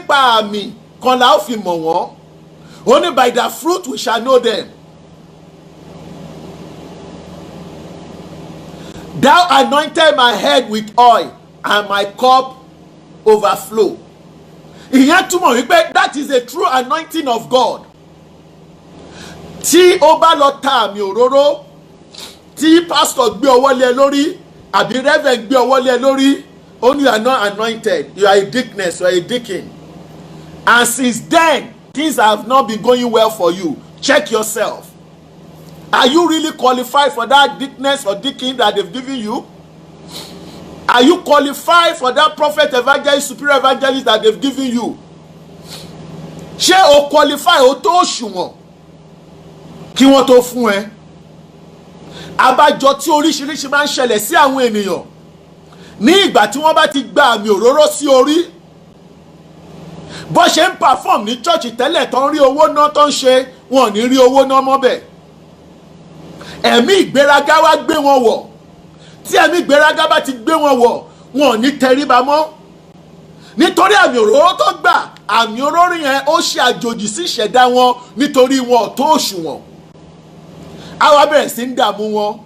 nípa àmì kan la ó fi mọ̀ wọ́n. Only by their fruit we shall know them. Thou anointed my head with oil, and my cup overflow. Ìyẹn túmọ̀ wípé that is a true anointing of God. Tí ó bá lọ ta àmì òróró, tí pastor gbé ọwọ́ lé lórí, àbí reverend gbé ọwọ́ lé lórí, only you are not anointed, you are a deaconess, you are a deacon. And since then, things have not been going well for you. Check yourself. Are you really qualified for that deaconess or deacon that they've given you? Are you qualified for that prophet, evangelist, superior evangelist that they've given you? Ṣé o qualify o tó òṣùwọ̀n kí wọ́n tó fún ẹ? Àbájọ tí oríṣiríṣi máa ń ṣẹlẹ̀ sí àwọn ènìyàn ní ìgbà tí wọ́n bá ti gba àmì òróró sí orí. Bó ṣe ń perform ní church tẹ́lẹ̀ tó ń rí owó náà tó ń ṣe, wọn ò ní rí owó náà mọ́ bẹ́ẹ̀. Ẹ̀mí ìgbéraga wá gbé wọn wọ̀. Tí ẹ̀mí ìgbéraga bá ti gbé wọn wọ̀, wọn ò ní tẹríba mọ́. Nítorí àmì òróró tó gbà, àmì òróró yẹn ó ṣe àjòjì sí ìṣẹ̀dá wọn nítorí wọn ò tó òṣùwọ̀n. A wá bẹ̀rẹ̀ sí ń dààmú wọn.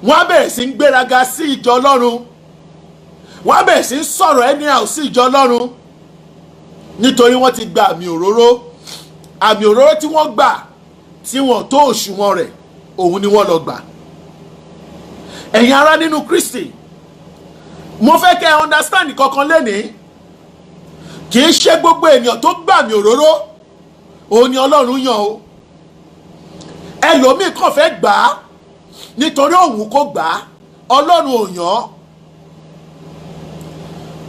Wọ́n á bẹ̀rẹ̀ sí ń gbéraga sí ìjọ Ọlọ́run. Wọ́n á bẹ̀rẹ̀ sí ń sọ̀rọ̀ anyhow sí ìjọ Ọlọ́run. Nítorí wọ́n ti gba àmì òróró. Àmì òróró tí wọ́n gbà tí wọn tó òṣùwọ̀n rẹ̀, òun ni wọ́n lọ gbà. Ẹ̀yin ará nínú Kristi, mo fẹ́ kẹ́ ẹ understand kankan lénìí. Kì í ṣe gbogbo ènìyàn tó gbà àmì òróró òun ni Ọlọ́run yàn o. Ẹlòmíì kàn fẹ́ gbà á nítorí òun kò gbà á, Ọlọ́run ò yàn.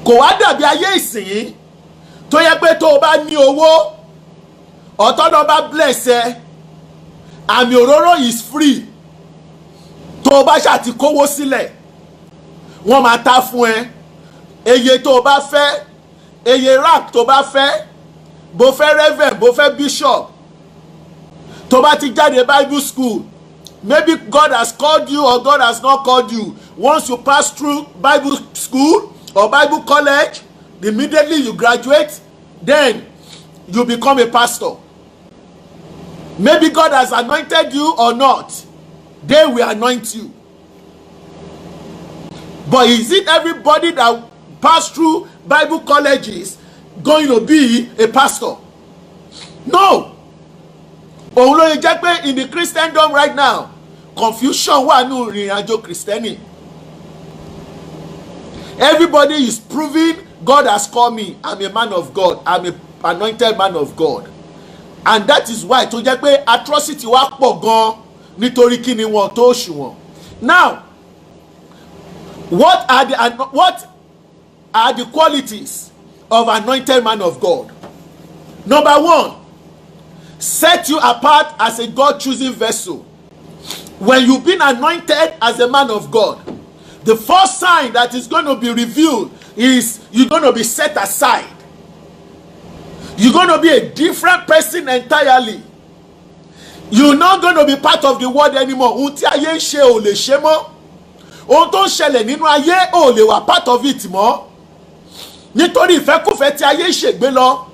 Kò wá dàbí ayé ìsìn tó yẹ pé tó o bá ní owó, ọ̀tọ̀ náà bá bless ẹ, àmì òróró is free. Tó o bá ṣàti kówó sílẹ̀, wọ́n máa ta fún ẹ. Eye tó o bá fẹ́, eye rank tó o bá fẹ́, bó fẹ́ reverend, bó fẹ́ bishop. Tó bá ti jáde Bible school, maybe God has called you or God has not called you. Once you pass through Bible school or Bible college, immediately you graduate, then you become a pastor. Maybe God has anointed you or not. They will anoint you. But is it everybody that pass through Bible colleges going to be a pastor? No. Òun ló yẹ jẹ́ pé in the Christendom right now, confusion wà nínú ìrìnàjò Christianity. Everybody is proving God has called me. I'm a man of God. I'm an anointed man of God. And that is why tó jẹ́ pé atrocity wá pọ̀ gan nítorí kí ni wọn tó òṣùwọ̀n. Now, what are the qualities of anointed man of God? Number one, set you apart as a God-choosing vessel. When you've been anointed as a man of God, the first sign that is going to be revealed is you're going to be set aside. You're going to be a different person entirely. You're not going to be part of the world anymore. Ohun tí ayé ń ṣe ò lè ṣe mọ́. Ohun tó ń ṣẹlẹ̀ nínú ayé ò lè wà part of it mọ́. Nítorí ìfẹ́kùfẹ́ tí ayé ṣègbé lọ.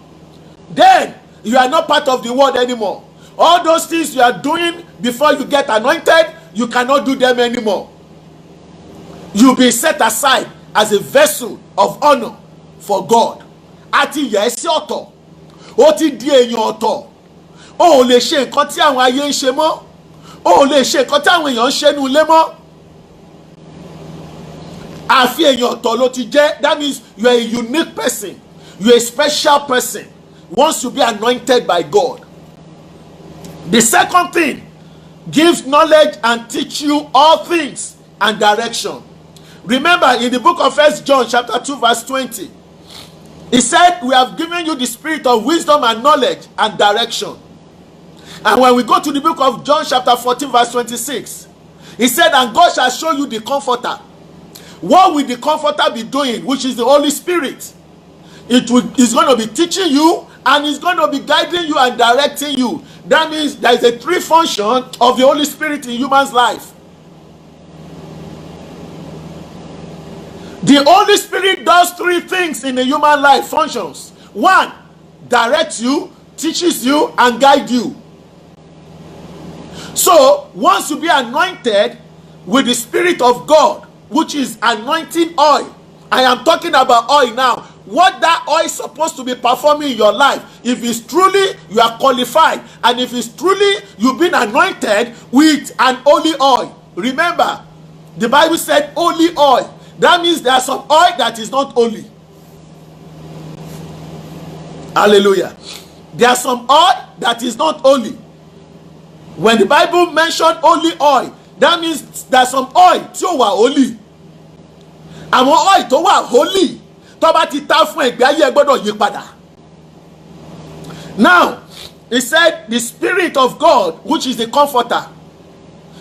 Then you are not part of the world anymore. All those things you are doing before you get anointed, you cannot do them anymore. You'll be set aside as a vessel of honor for God. Àti yẹ̀ sí ọ̀tọ̀. Ó ti di èèyàn ọ̀tọ̀. O ò lè ṣe nǹkan tí àwọn ayé ń ṣe mọ́. O ò lè ṣe nǹkan tí àwọn èèyàn ń ṣe nínú ilé mọ́. Àfi èèyàn ọ̀tọ̀ ló ti jẹ́. That means you are a unique person. You are a special person. Once you be anointed by God. The second thing, gives knowledge and teach you all things and direction. Remember in the book of 1 John chapter 2 verse 20, he said, we have given you the spirit of wisdom and knowledge and direction. And when we go to the book of John chapter 14 verse 26, he said, and God shall show you the comforter. What will the comforter be doing, which is the Holy Spirit? He's going to be teaching you, and he's going to be guiding you and directing you. That means there is a three function of the Holy Spirit in human's life. The Holy Spirit does three things in the human life, functions. One, direct you, teaches you, and guide you. So once you be anointed with the Spirit of God, which is anointing oil, I am talking about oil now. What that oil is supposed to be performing in your life, if it's truly you are qualified, and if it's truly you've been anointed with an holy oil. Remember, the Bible said holy oil. That means there's some oil that is not holy. Hallelujah. There's some oil that is not holy. When the Bible mentioned holy oil, that means there's some oil tí ó wà holy. Àwọn oil tó wà holy, tó bá ti ta fún ẹgbẹ́ ayé gbọ́dọ̀ yí padà. Now, he said the Spirit of God, which is the comforter,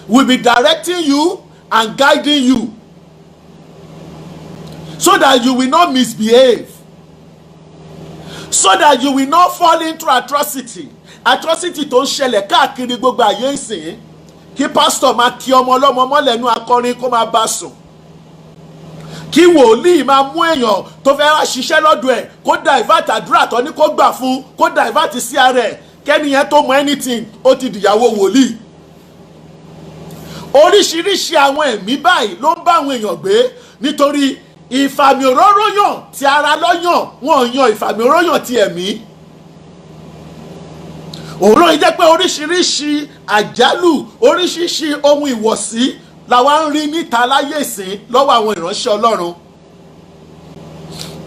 will be directing you and guiding you so that you will not misbehave, so that you will not fall into atrocity. Atrocity tó ń ṣẹlẹ̀ káàkiri gbogbo ayé ìsìn, kí pásítọ̀ máa kí ọmọ ọlọ́mọ mọ́lẹ̀ nú akọrin kó máa bá sùn, kí wòlíì máa mú èèyàn tó fẹ́ wá ṣiṣẹ́ lọ́dọ̀ ẹ̀ kó divert àdúrà tó ní kó gbà fún, kó divert sí ara ẹ̀, kẹ́niyẹn tó mọ anything ó ti dìyàwó wòlíì. Oríṣiríṣi àwọn ẹ̀mí báyìí ló ń bá àwọn èèyàn gbé nítorí ìfàmì òróró yàn ti ara lọ́yàn, wọ́n yan ìfàmì òróró yàn ti ẹ̀mí. Òun ló jẹ́ pé oríṣiríṣi àjálù, oríṣiríṣi ohun ìwọ̀sí làwa ń rí níta láyé ìsìn lọ́wọ́ àwọn ìránṣẹ́ Ọlọ́run.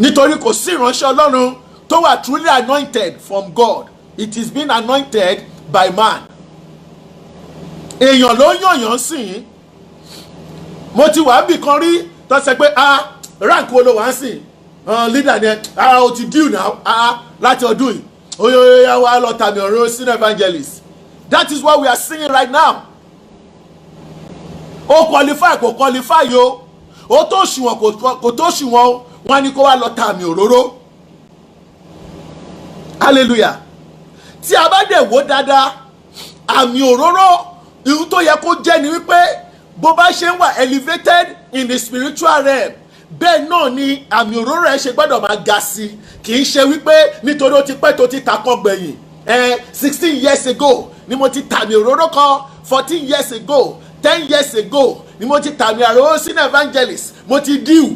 Nítorí kò sí ìránṣẹ́ Ọlọ́run tó wà truly anointed from God. It is being anointed by man. Èèyàn ló yànyàn sìn. Mo ti wà níbì kan rí tó ṣe pé rank wo ló wà ń sìn, leader ni o ti deal now láti ọdún yìí oyoyoya wa lọ tàbí ọ̀rọ̀ senior evangelist. That is what we are seeing right now. Ó qualify kò qualify yo, ó tó ṣùwọ̀n kò tó ṣùwọ̀n, wọ́n ní kó wá lọ tàmì òróró. Hallelujah. Tí a bá dẹ̀ wò dáadáa, àmì òróró irú tó yẹ kó jẹ́ ni wípé bó bá ṣe ń wà elevated in the spiritual realm, bẹ́ẹ̀ náà ni àmì òróró ẹ̀ ṣe gbọ́dọ̀ máa ga sí. Kì í ṣe wípé nítorí ó ti pẹ́ tó ti ta kan gbẹ̀yìn. 16 years ago ni mo ti tàmì òróró kan, 14 years ago, 10 years ago ni mo ti tàmì àròó sínú evangelist, mo ti deal.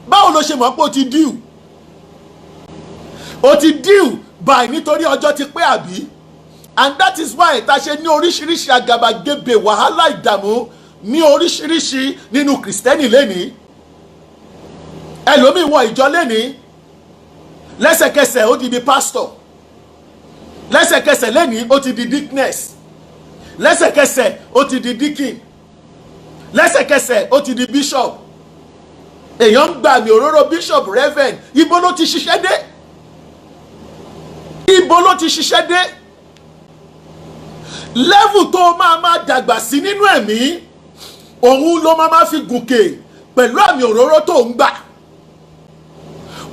Báwo ló ṣe mọ̀ pé o ti deal? O ti deal by nítorí ọjọ́ ti pẹ́ àbí? And that is why ta ṣe ní oríṣiríṣi àgàbàgebè wàhálà ìdààmú ní oríṣiríṣi nínú Kristẹni lénìí. Ẹlòmíì wọ ìjọ lénìí, lẹ́sẹ̀kẹsẹ̀ ó ti di pastor, lẹ́sẹ̀kẹsẹ̀ lénìí ó ti di deaconess, lẹ́sẹ̀kẹsẹ̀ ó ti di deacon, lẹ́sẹ̀kẹsẹ̀ ó ti di bishop. Èèyàn ń gbà mí òróró bishop reverend. Ibo ló ti ṣiṣẹ́ dé? Ibo ló ti ṣiṣẹ́ dé? Level tó máa dàgbà sí nínú ẹ̀mí, òun ló máa fi gùnkè pẹ̀lú àmì òróró tó ń gbà.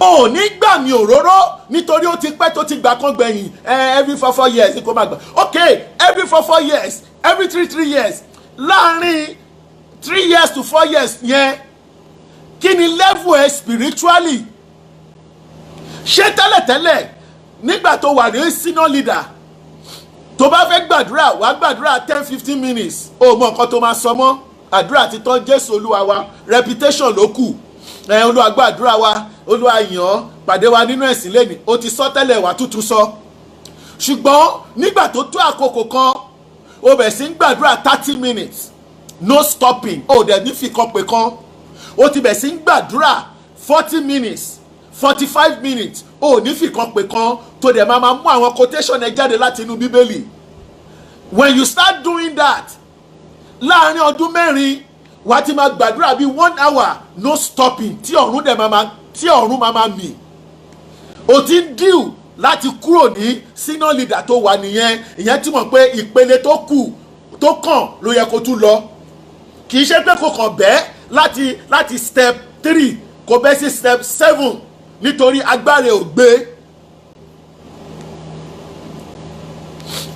Ò ní gbà mí òróró nítorí ó ti pẹ́ tó ti gbà kan gbẹ̀yìn, every 4 years kó máa gbà. Okay, every 4 years, every 3 years, láàrin 3 years to 4 years yẹn, kí ni level ẹ spiritually? Ṣé tẹ́lẹ̀tẹ́lẹ̀ nígbà tó wà ní senior leader, tó bá fẹ́ gbàdúrà wá gbàdúrà 10-15 minutes, ó mọ nǹkan tó máa sọ mọ́, àdúrà ti tán, Jésù Olúwa wa, reputation ló kù. Olúwa gbàdúrà wa, Olúwa yàn pàdé wa nínú ẹ̀sìn lẹ́nìí, ó ti sọ tẹ́lẹ̀ wá tútù sọ. Ṣùgbọ́n nígbà tó tó àkókò kan, ó bẹ̀ sí ń gbàdúrà 30 minutes, no stopping, ó dẹ̀ ní fi kan pé kan. Ó ti bẹ̀ sí ń gbàdúrà 40 minutes, 45 minutes, ó ní fi kan pé kan, tó dẹ̀ máa mú àwọn quotation ẹ jáde láti inú Bíbélì. When you start doing that, láàrin ọdún mẹ́rin, wàá ti máa gbàdúrà bíi 1 hour, no stopping, tí ọ̀run máa mì. O ti ń deal láti kúrò ní senior leader tó wà nìyẹn. Ìyẹn tí mọ̀ pé ìpele tó kù tó kàn ló yẹ kó tún lọ. Kì í ṣe pé kò kàn bẹ́ẹ̀ láti step 3 kò bẹ́ sí step 7 nítorí agbára ò gbé.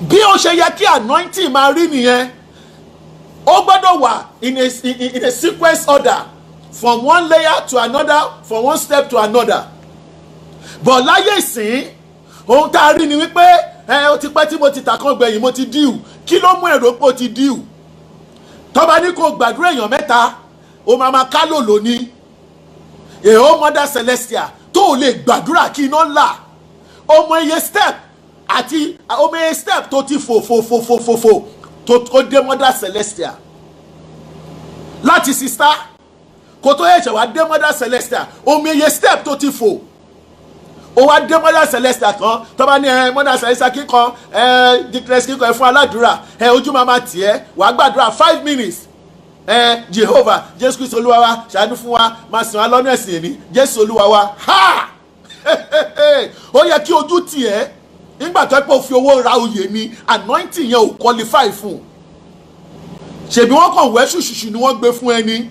Bí ó ṣe yẹ kí anointing máa rí nìyẹn. Ó gbọ́dọ̀ wà in a sequence order, from one layer to another, from one step to another. bọ̀ láyé ìsìn ohun tá a rí ni wípé ó ti pẹ́ tí mo ti tàkàn gbẹ̀yìn mo ti díù. Kí ló mú èrò pé ó ti díù? Tọ́ba ní kò gbàdúrà èèyàn mẹ́ta ó máa ká lòlò ni. Èho Mother Celestial tó o lè gbàdúrà kí iná là. Ọmọ iye step àti ọmọ iye step tó ti fò tó dé Mother Celestial. Láti sister kó tó ẹ̀ṣẹ̀ wá dé Mother Celestial ọmọ iye step tó ti fò. Ó wá dé Mother Celestial kan tọ́ba ní Mother Celestial kíkan dictless kíkan ẹ fún aládùúrà ojú máa tiẹ̀ wàá gbàdúrà 5 minutes. Jehovah Jésù Kristi Olúwa wa ṣàánú fún wa máa sìn wá lọ́nà ẹ̀sìn èní Jésù Olúwa wa ha ó yẹ kí ojú tiẹ̀ nígbà tó pé ó fi owó ra oyè ni anointing yẹn ò qualify fún ṣèbí wọ́n kàn wẹ́ ṣùṣùṣù ni wọ́n gbé fún ẹni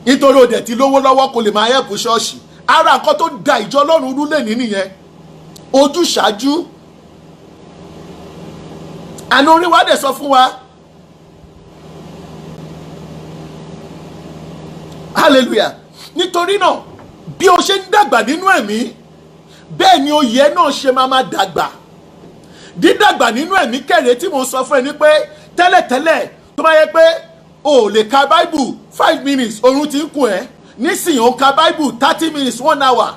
nítorí ó dẹ̀ ti lówó lọ́wọ́ kò lè máa help ṣọ́ọ̀ṣì. Ara nǹkan tó da ìjọ Ọlọ́run rú lẹ́ni nìyẹn ojúṣàájú. Àná orin wa dẹ̀ sọ fún wa hallelujah. Nítorí náà bí o ṣe ń dàgbà nínú ẹ̀mí bẹ́ẹ̀ ni oyè náà ṣe máa dàgbà. Dídàgbà nínú ẹ̀mí kẹ̀rẹ́ tí mo sọ fún ẹ ní pé tẹ́lẹ̀tẹ́lẹ̀ tó bá yẹ pé o lè ka Bible 5 minutes oorun ti ń kùn ẹ́ nísìnyí o ka Bible 30 minutes 1 hour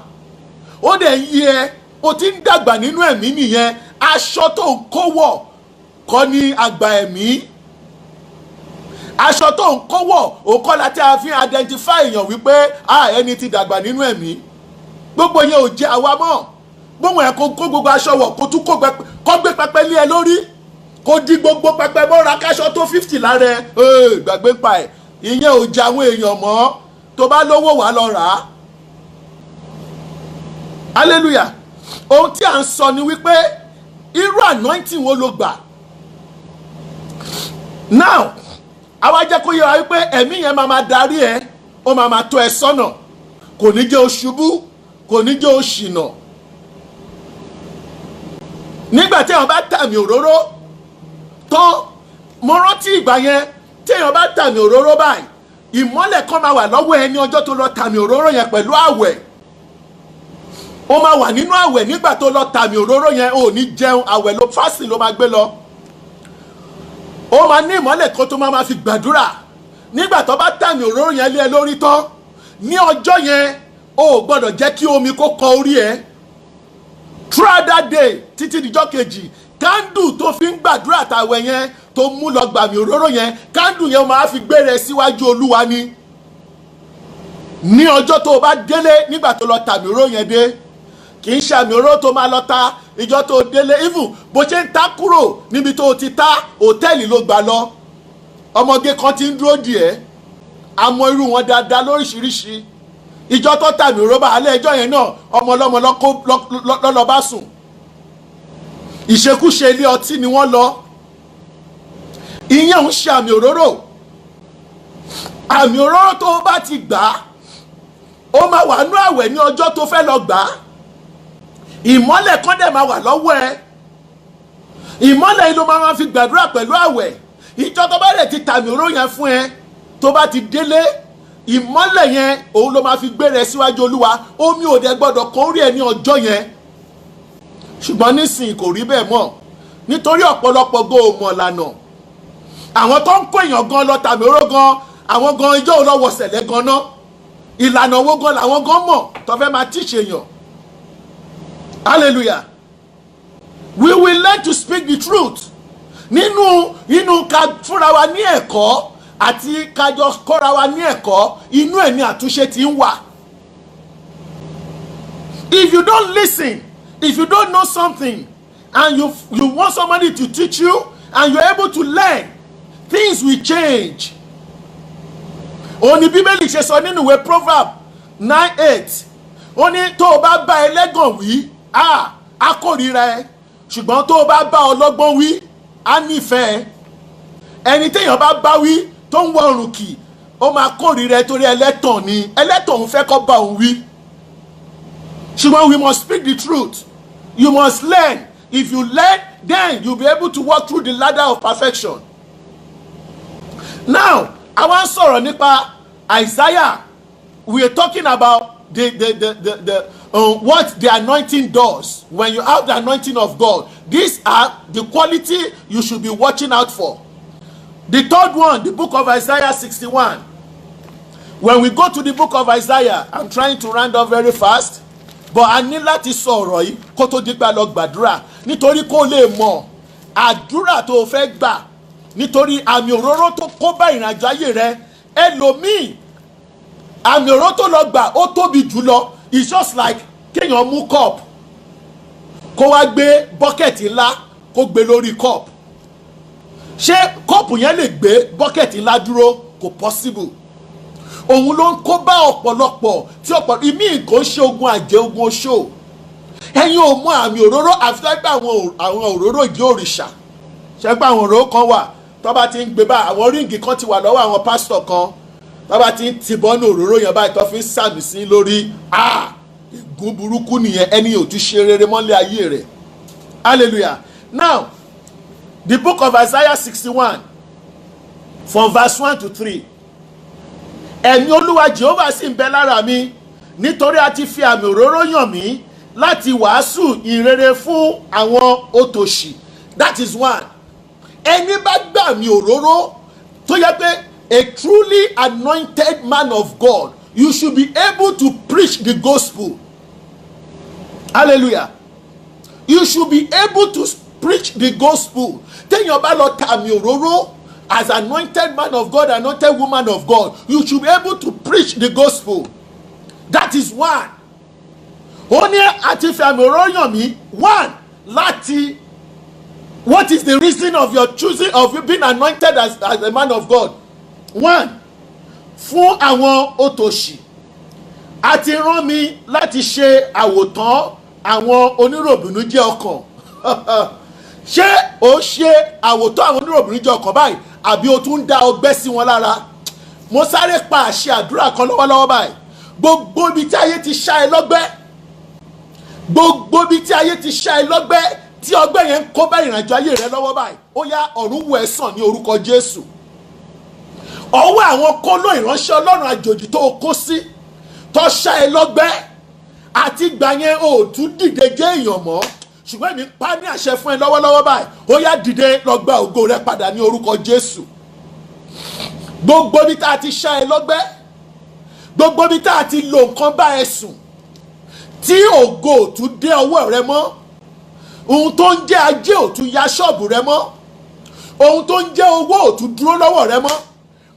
ó dẹ̀ ń yí ẹ o ti ń dàgbà nínú ẹ̀mí nìyẹn. Aṣọ tó ń kó wọ̀ kọ́ ní àgbà ẹ̀mí. Aṣọ tó ń kó wọ̀ ò kọ́ la tí a fi identify èèyàn wípé ẹni tí dàgbà nínú ẹ̀mí. Gbogbo yẹn ò jẹ́ àwa mọ́. Gbogbo yẹn kó gbogbo aṣọ wọ̀ kó tún kó gbé pẹpẹ lé ẹ lórí kó di gbogbo pẹpẹ mọ́ra káṣọ tó 50 lára ẹ gbàgbé pa ẹ̀. Ìyẹn ò jẹ́ àwọn èèyàn mọ́. Tó bá lówó wà lọ rà á. Hallelujah. Ohun tí a ń sọ ni wípé irú anointing wo ló gbà. Now àwa jẹ́ kó yé wa wípé ẹ̀mí yẹn máa darí ẹ ó máa tọ́ ẹ sọ́nà kò ní jẹ́ o ṣubú kò ní jẹ́ o ṣìnà. Nígbà tí èèyàn bá tàmì òróró tán mo rántí ìgbà yẹn tí èèyàn bá tàmì òróró báyìí ìmọ́lẹ̀ kan máa wà lọ́wọ́ ẹ ní ọjọ́ tó lọ tàmì òróró yẹn pẹ̀lú àwẹ̀. Ó máa wà nínú àwẹ̀ nígbà tó lọ tàmì òróró yẹn ò ní jẹun àwẹ̀ ló fásì ló máa gbé lọ. Ó máa ní ìmọ́lẹ̀ kan tó máa fi gbàdúrà nígbà tó bá tàmì òróró yẹn lé ẹ lórí tán ní ọjọ́ yẹn o ò gbọ́dọ̀ jẹ́ kí omi kó kan orí ẹ. Throughout that day títí dijọ́ kejì kándù tó fi ń gbàdúrà tàwẹ̀ yẹn tó mú lọ gbàmì òróró yẹn kándù yẹn máa fi gbére síwájú Olúwa ni. Ní ọjọ́ tó o bá délé nígbà tó lọ tàmì òróró yẹn dé kì í ṣàmì òróró tó máa lọ ta ìjọ tó délé even bó ṣe ń ta kúrò níbi tó ti ta hòtẹ́ẹ̀lì ló gbà lọ. Ọmọge kan ti ń dúró díẹ̀ àmọ́ irú wọn dáadáa lóríṣiríṣi. Ìjọ tó tàmì òróró bá alẹ́ ẹjọ́ yẹn náà ọmọ ọlọ́mọ lọ́lọ́ bá sùn. Ìṣekúṣe ilé ọtí ni wọ́n lọ. Ìyẹn ń ṣe àmì òróró. Àmì òróró tó bá ti gbà á ó máa wà nú àwẹ̀ ní ọjọ́ tó fẹ́ lọ gbà á. Ìmọ́lẹ̀ kan dẹ̀ máa wà lọ́wọ́ ẹ. Ìmọ́lẹ̀ yìí ló máa fi gbàdúrà pẹ̀lú àwẹ̀. Ìjọ tó bá rẹ̀ ti tàmì òróró yẹn fún ẹ tó bá ti délé ìmọ́lẹ̀ yẹn òun ló máa fi gbére síwájú Olúwa. Omi ò dẹ̀ gbọ́dọ̀ kan orí ẹ ní ọjọ́ yẹn. Ṣùgbọ́n nísìnyí kò rí bẹ́ẹ̀ mọ́ nítorí ọ̀pọ̀lọpọ̀ go mọ̀ lànà. Àwọn tó ń kó èèyàn gan lọ tàmì òróró gan àwọn gan ijó ò lọ wọ̀sẹ̀lẹ̀ gan ná. Ìlànà owó gan làwọn gan mọ̀ tó fẹ́ máa tíṣe èèyàn. Hallelujah. We will learn to speak the truth. Nínú ká fúnra wa ní ẹ̀kọ́ àti kájọ kọ́ra wa ní ẹ̀kọ́ inú ẹ̀ ní àtúnṣe ti ń wà. If you don't listen, if you don't know something and you want somebody to teach you and you're able to learn, things will change. Ó ní Bíbélì ṣe sọ nínú ìwé Proverb 9:8 ó ní tó o bá bá ẹlẹ́gàn wí á kórìíra ẹ ṣùgbọ́n tó o bá bá ọlọ́gbọ́n wí á nífẹ̀ẹ́. Ẹni téèyàn bá wí tó ń wọ ọrùn kì ó máa kórìíra ẹ torí ẹlẹ́tàn ni ẹlẹ́tàn òun fẹ́ kó bá òun wí. Ṣùgbọ́n we must speak the truth. You must learn. If you learn, then you'll be able to walk through the ladder of perfection. Now, I want to sọ̀rọ̀ nípa Isaiah. We are talking about the what the anointing does. When you have the anointing of God, these are the quality you should be watching out for. The third one, the book of Isaiah 61. When we go to the book of Isaiah, I'm trying to round up very fast, but a ní láti sọ ọ̀rọ̀ yìí kó tó di pé a lọ gbàdúrà, nítorí kó lè mọ̀ àdúrà tó fẹ́ gbà, nítorí àmì òróró tó kó bá ìrìnàjò ayé rẹ. Ẹlòmíì àmì òróró tó lọ gbà ó tóbi jùlọ. It's just like kéèyàn mú cup kó wá gbé bucket ńlá kó gbé lórí cup. Ṣé cup yẹn lè gbé bucket ńlá dúró? Kò possible. Òun ló ń kó bá ọ̀pọ̀lọpọ̀ tí ìmí kò ṣe ogun àjẹ́, ogun oṣó. Ẹ̀yin ò mọ àmì òróró àfi tó gbé àwọn òróró ìdí òrìṣà. Ṣé pé àwọn òróró kan wà tó bá ti ń gbé bá àwọn ríǹgì kan ti wà lọ́wọ́ àwọn pásítọ̀ kan tó bá ti ń tìbọ́nù òróró yẹn báyìí tó fi ń sàmì sí lórí. Ègún burúkú nìyẹn, ẹni ò tún ṣe rere mọ́lẹ̀ ayé rẹ̀. Hallelujah. Now, the book of Isaiah 61 from verse 1 to 3. Ẹ̀mí Olúwa Jehovah sì ń bẹ lára mi, nítorí a ti fi àmì òróró yàn mí láti wàásù ìrere fún àwọn òtòṣì. That is one. Ẹni bá gbà àmì òróró tó yẹ pé a truly anointed man of God, you should be able to preach the gospel. Hallelujah. You should be able to preach the gospel. Téèyàn bá lọ ta àmì òróró as anointed man of God, anointed woman of God, you should be able to preach the gospel. That is one. Ó ní àti fi àmì òróró yàn mí. One, láti. What is the reason of your choosing, of you being anointed as a man of God? One, fún àwọn òtòṣì. A ti rán mi láti ṣe àwòtán àwọn oníròbìnújẹ́ ọkàn. Ṣé o ṣe àwòtán àwọn oníròbìnújẹ́ ọkàn báyìí àbí o tún dá ọgbẹ́ sí wọn lára? Mo sáré pa àṣẹ àdúrà kan lọ́wọ́lọ́wọ́ báyìí. Gbogbo ibi tí ayé ti ṣá ẹ lọ́gbẹ́, gbogbo ibi tí ayé ti ṣá ẹ lọ́gbẹ́, tí ọgbẹ́ yẹn ń kó bá ìrìnàjò ayé rẹ lọ́wọ́ báyìí, ó yá ọ̀run wò ẹ́ sàn ní orúkọ Jésù. Ọwọ́ àwọn kóló ìránṣẹ́ Ọlọ́run àjòjì tó kó sí tó ṣá ẹ lọ́gbẹ́, àti gbà yẹn ò tún dìde jẹ́ èèyàn mọ́, ṣùgbọ́n èmi pa ní àṣẹ fún ẹ lọ́wọ́lọ́wọ́ báyìí, ó yá dìde lọ gba ògo rẹ padà ní orúkọ Jésù. Gbogbo ibi tá a ti ṣá ẹ lọ́gbẹ́, gbogbo ibi tá a ti lo nǹkan bá ẹ sùn, tí ògo ò tún dé ọwọ́ rẹ mọ́, ohun tó ń jẹ́ ajé ò tún ya ṣọ́ọ̀bù rẹ mọ́, ohun tó ń jẹ́ owó ò tún dúró lọ́wọ́ rẹ mọ́,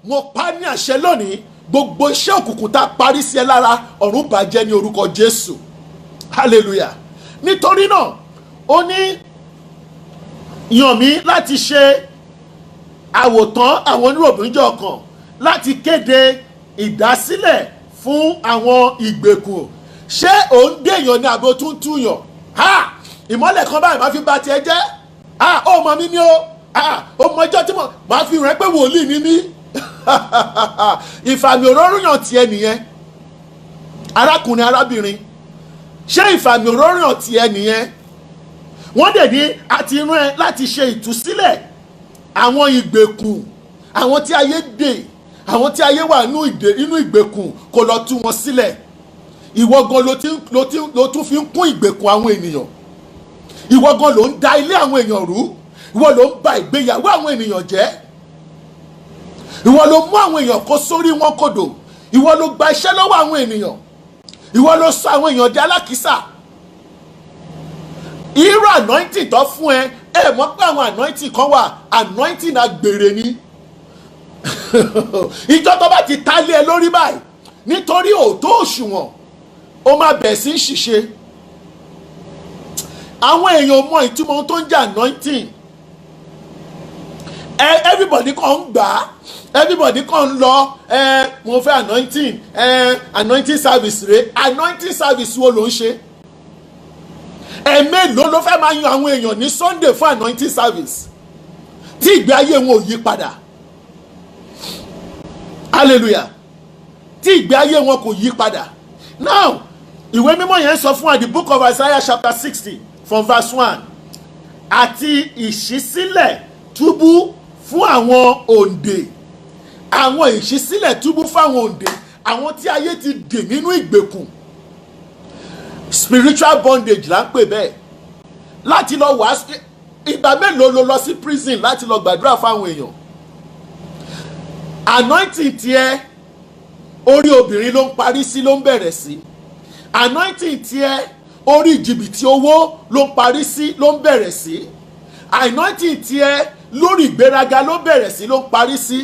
mo pa ní àṣẹ lónìí, gbogbo iṣẹ́ òkùnkùn tá a parí sí ẹ lára, ọ̀run bàjẹ́ ní orúkọ Jésù. Hallelujah. Nítorí náà ó ní yàn mí láti ṣe àwòtán àwọn oníròbìnújẹ́ ọkàn, láti kéde ìdásílẹ̀ fún àwọn ìgbèkùn. Ṣé ò ń dèèyàn ní àbò tún túyàn? Ìmọ́lẹ̀ kan báyìí máa fi bà tiẹ̀ jẹ́. Ó mọ mi ní o. Ó mọ ọjọ́ tí mo máa fi rẹ́ pé wòlíì ni mí. Ìfàmì òróró yàn tiẹ̀ nìyẹn. Arákùnrin arábìnrin, ṣé ìfàmì òróró yàn tiẹ̀ nìyẹn? Wọ́n dẹ̀ ní àti rán ẹ láti ṣe ìtúsílẹ̀ àwọn ìgbèkùn, àwọn tí ayé dè, àwọn tí ayé wà nínú ìgbèkùn, kó lọ tú wọn sílẹ̀. Ìwọ gan ló tún fi ń kún ìgbèkùn àwọn ènìyàn. Ìwọ gan ló ń da ilé àwọn èèyàn rú. Ìwọ ló ń ba ìgbéyàwó àwọn ènìyàn jẹ́. Ìwọ ló mú àwọn èèyàn kó sórí wọn kodò. Ìwọ ló gba iṣẹ́ lọ́wọ́ àwọn ènìyàn. Ìwọ ló sọ àwọn èèyàn di alákìísà. Irú anointing tó fún ẹ mọ̀ pé àwọn anointing kan wà, anointing àgbèrè ni. Ìjọ tó bá ti ta lé ẹ lórí báyìí, nítorí òótọ́ òṣùwọ̀n, ó máa bẹ̀ sí ṣìṣe. Àwọn èèyàn mọ ìtumọ̀ tó ń jẹ́ anointing. Everybody kan ń gbà á, everybody kan ń lọ, mo fẹ́ anointing, anointing service rẹ̀. Anointing service wo ló ń ṣe? Ẹ̀mélòó ló fẹ́ máa yan àwọn èèyàn ní Sunday fún anointing service tí ìgbé ayé wọn ò yí padà? Hallelujah. Tí ìgbé ayé wọn kò yí padà. Now, ìwé mímọ́ yẹn sọ fún wa, the book of Isaiah chapter 60 from verse 1. Àti ìṣísílẹ̀ túbú fún àwọn òǹdè. Àwọn ìṣísílẹ̀ túbú fún àwọn òǹdè. Àwọn tí ayé ti dè nínú ìgbèkùn. spiritual bondage là ń pè bẹ́ẹ̀. Láti lọ wá ìgbà mélòó ló lọ sí prison láti lọ gbàdúrà fáwọn èèyàn. Anointing tiẹ̀ orí obìnrin ló ń parí sí, ló ń bẹ̀rẹ̀ sí. Anointing tiẹ̀ orí jìbìtì owó ló ń parí sí, ló ń bẹ̀rẹ̀ sí. Anointing tiẹ̀ lórí ìgbéraga ló bẹ̀rẹ̀ sí, ló ń parí sí.